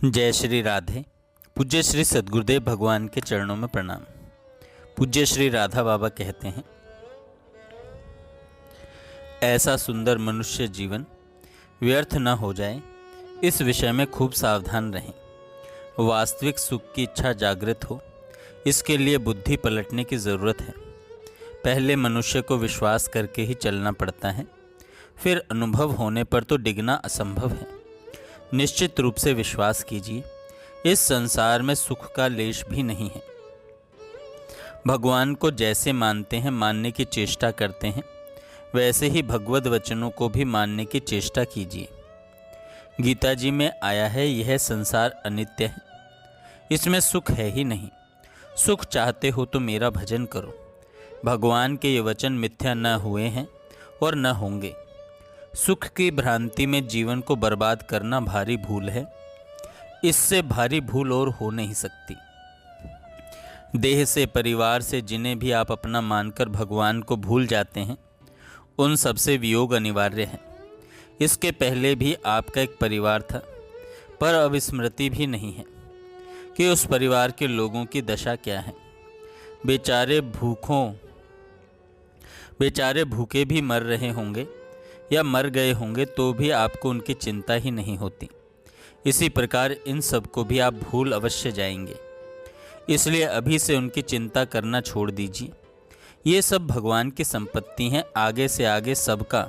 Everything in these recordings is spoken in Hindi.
जय श्री राधे। पूज्य श्री सद्गुरुदेव भगवान के चरणों में प्रणाम। पूज्य श्री राधा बाबा कहते हैं, ऐसा सुंदर मनुष्य जीवन व्यर्थ न हो जाए, इस विषय में खूब सावधान रहें। वास्तविक सुख की इच्छा जागृत हो, इसके लिए बुद्धि पलटने की ज़रूरत है। पहले मनुष्य को विश्वास करके ही चलना पड़ता है, फिर अनुभव होने पर तो डिगना असंभव है। निश्चित रूप से विश्वास कीजिए, इस संसार में सुख का लेश भी नहीं है। भगवान को जैसे मानते हैं, मानने की चेष्टा करते हैं, वैसे ही भगवद वचनों को भी मानने की चेष्टा कीजिए। गीता जी में आया है, यह संसार अनित्य है, इसमें सुख है ही नहीं। सुख चाहते हो तो मेरा भजन करो। भगवान के ये वचन मिथ्या न हुए हैं और न होंगे। सुख की भ्रांति में जीवन को बर्बाद करना भारी भूल है, इससे भारी भूल और हो नहीं सकती। देह से, परिवार से जिन्हें भी आप अपना मानकर भगवान को भूल जाते हैं, उन सबसे वियोग अनिवार्य है। इसके पहले भी आपका एक परिवार था, पर अब स्मृति भी नहीं है कि उस परिवार के लोगों की दशा क्या है। बेचारे भूखे भी मर रहे होंगे या मर गए होंगे, तो भी आपको उनकी चिंता ही नहीं होती। इसी प्रकार इन सब को भी आप भूल अवश्य जाएंगे, इसलिए अभी से उनकी चिंता करना छोड़ दीजिए। ये सब भगवान की संपत्ति हैं, आगे से आगे सबका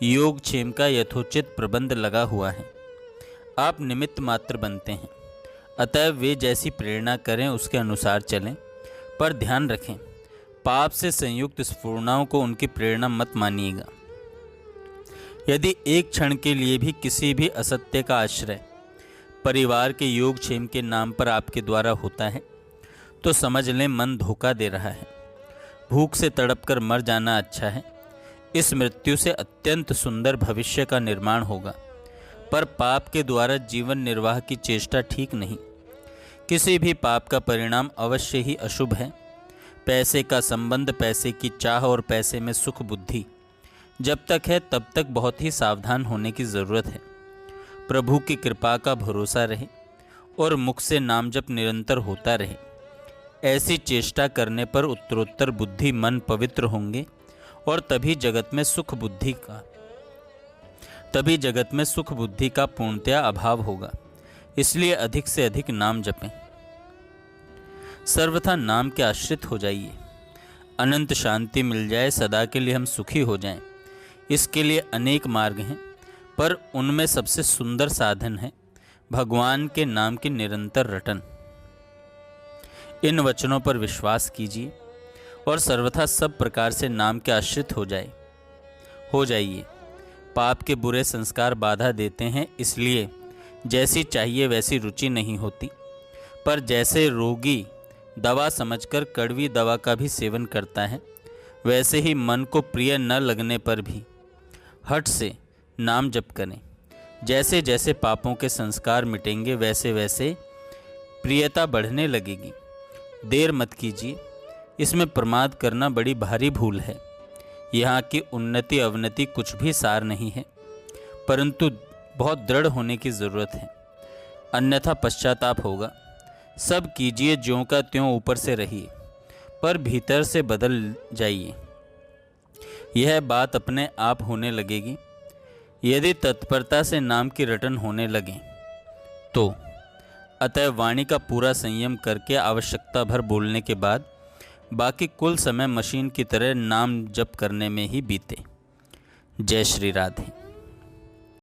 योगक्षेम का यथोचित प्रबंध लगा हुआ है। आप निमित्त मात्र बनते हैं, अतः वे जैसी प्रेरणा करें उसके अनुसार चलें, पर ध्यान रखें, पाप से संयुक्त स्फुरणाओं को उनकी प्रेरणा मत मानिएगा। यदि एक क्षण के लिए भी किसी भी असत्य का आश्रय परिवार के योगक्षेम के नाम पर आपके द्वारा होता है, तो समझ लें मन धोखा दे रहा है। भूख से तड़पकर मर जाना अच्छा है, इस मृत्यु से अत्यंत सुंदर भविष्य का निर्माण होगा। पर पाप के द्वारा जीवन निर्वाह की चेष्टा ठीक नहीं। किसी भी पाप का परिणाम अवश्य ही अशुभ है। पैसे का संबंध, पैसे की चाह और पैसे में सुख बुद्धि जब तक है, तब तक बहुत ही सावधान होने की ज़रूरत है। प्रभु की कृपा का भरोसा रहे और मुख से नाम जप निरंतर होता रहे। ऐसी चेष्टा करने पर उत्तरोत्तर बुद्धि मन पवित्र होंगे और तभी जगत में सुख बुद्धि का पूर्णतया अभाव होगा। इसलिए अधिक से अधिक नाम जपें। सर्वथा नाम के आश्रित हो जाइए, अनंत शांति मिल जाए, सदा के लिए हम सुखी हो जाएं। इसके लिए अनेक मार्ग हैं, पर उनमें सबसे सुंदर साधन है भगवान के नाम की निरंतर रटन। इन वचनों पर विश्वास कीजिए और सर्वथा सब प्रकार से नाम के आश्रित हो जाइए। पाप के बुरे संस्कार बाधा देते हैं, इसलिए जैसी चाहिए वैसी रुचि नहीं होती। पर जैसे रोगी दवा समझकर कड़वी दवा का भी सेवन करता है, वैसे ही मन को प्रिय न लगने पर भी हठ से नाम जप करें। जैसे जैसे पापों के संस्कार मिटेंगे, वैसे वैसे प्रियता बढ़ने लगेगी। देर मत कीजिए, इसमें प्रमाद करना बड़ी भारी भूल है। यहाँ की उन्नति अवनति कुछ भी सार नहीं है, परंतु बहुत दृढ़ होने की ज़रूरत है, अन्यथा पश्चाताप होगा। सब कीजिए ज्यों का त्यों, ऊपर से रहिए, पर भीतर से बदल जाइए। यह बात अपने आप होने लगेगी। यदि तत्परता से नाम की रटन होने लगे तो। अतः वाणी का पूरा संयम करके आवश्यकता भर बोलने के बाद बाकी कुल समय मशीन की तरह नाम जप करने में ही बीते। जय श्री राधे।